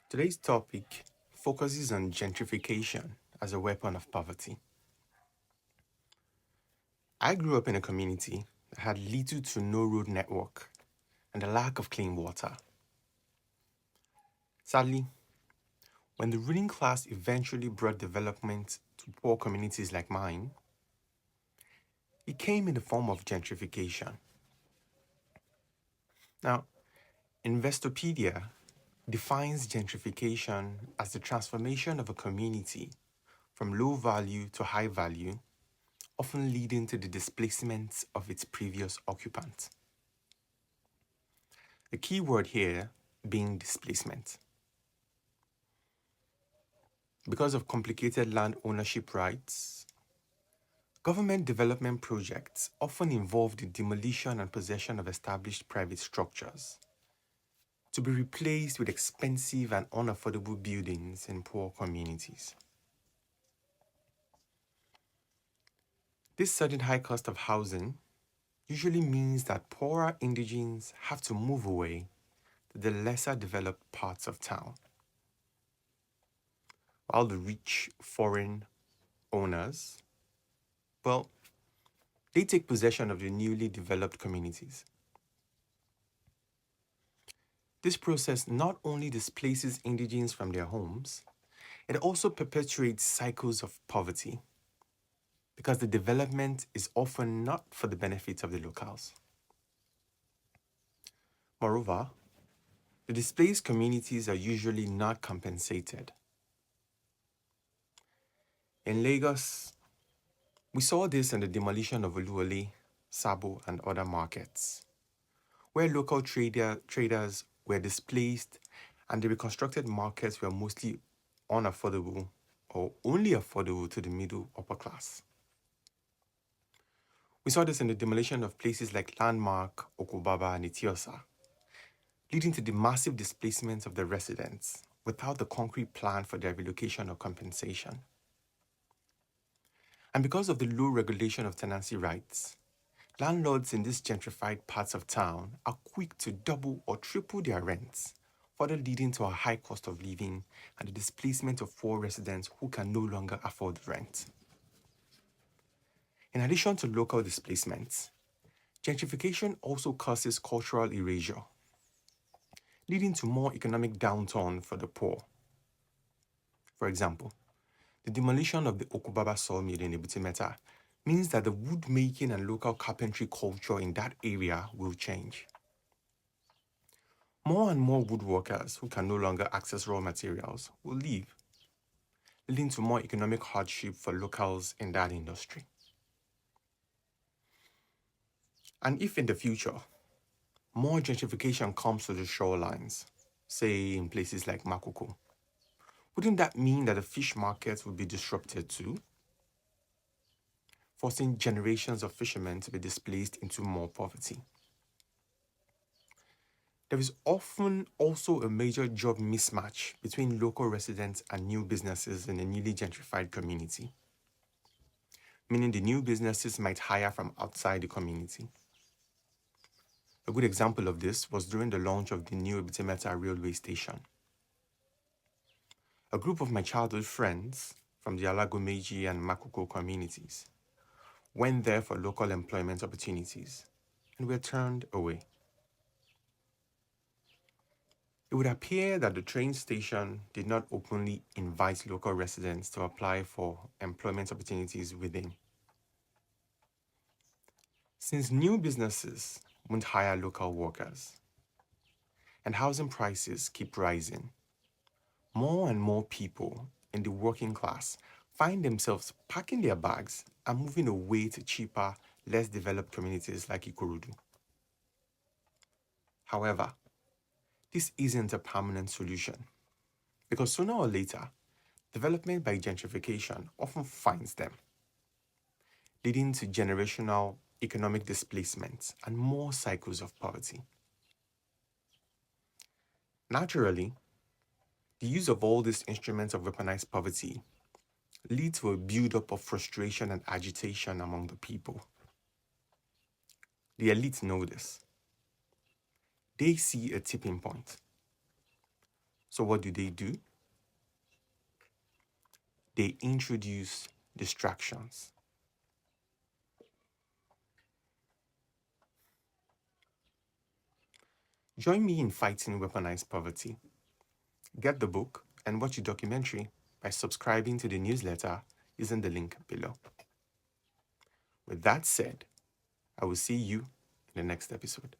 Today's topic focuses on gentrification as a weapon of poverty. I grew up in a community that had little to no road network and a lack of clean water. Sadly, when the ruling class eventually brought development to poor communities like mine, it came in the form of gentrification. Now, Investopedia defines gentrification as the transformation of a community from low value to high value, often leading to the displacement of its previous occupant. The key word here being displacement. Because of complicated land ownership rights, government development projects often involve the demolition and possession of established private structures to be replaced with expensive and unaffordable buildings in poor communities. This sudden high cost of housing usually means that poorer indigents have to move away to the lesser developed parts of town, while the rich foreign owners, well, they take possession of the newly developed communities. This process not only displaces indigents from their homes, it also perpetuates cycles of poverty because the development is often not for the benefit of the locals. Moreover, the displaced communities are usually not compensated. In Lagos, we saw this in the demolition of Oluwole, Sabo, and other markets, where local traders were displaced and the reconstructed markets were mostly unaffordable or only affordable to the middle upper class. We saw this in the demolition of places like Landmark, Okobaba, and Itiosa, leading to the massive displacement of the residents without the concrete plan for their relocation or compensation. And because of the low regulation of tenancy rights, landlords in these gentrified parts of town are quick to double or triple their rents, further leading to a high cost of living and the displacement of poor residents who can no longer afford the rent. In addition to local displacements, gentrification also causes cultural erasure, leading to more economic downturn for the poor. For example, the demolition of the Okubaba sawmill in Ibutimeta means that the wood making and local carpentry culture in that area will change. More and more woodworkers who can no longer access raw materials will leave, leading to more economic hardship for locals in that industry. And if in the future, more gentrification comes to the shorelines, say in places like Makoko, wouldn't that mean that the fish markets would be disrupted too, forcing generations of fishermen to be displaced into more poverty? There is often also a major job mismatch between local residents and new businesses in a newly gentrified community, meaning the new businesses might hire from outside the community. A good example of this was during the launch of the new Ibitimeta railway station. A group of my childhood friends from the Alagomeji and Makoko communities went there for local employment opportunities and were turned away. It would appear that the train station did not openly invite local residents to apply for employment opportunities within. Since new businesses won't hire local workers and housing prices keep rising, more and more people in the working class find themselves packing their bags and moving away to cheaper, less developed communities like Ikorodu. However, this isn't a permanent solution because sooner or later, development by gentrification often finds them, leading to generational economic displacement and more cycles of poverty. Naturally, the use of all these instruments of weaponized poverty lead to a buildup of frustration and agitation among the people. The elites know this. They see a tipping point. So what do? They introduce distractions. Join me in fighting weaponized poverty. Get the book and watch the documentary by subscribing to the newsletter using the link below. With that said, I will see you in the next episode.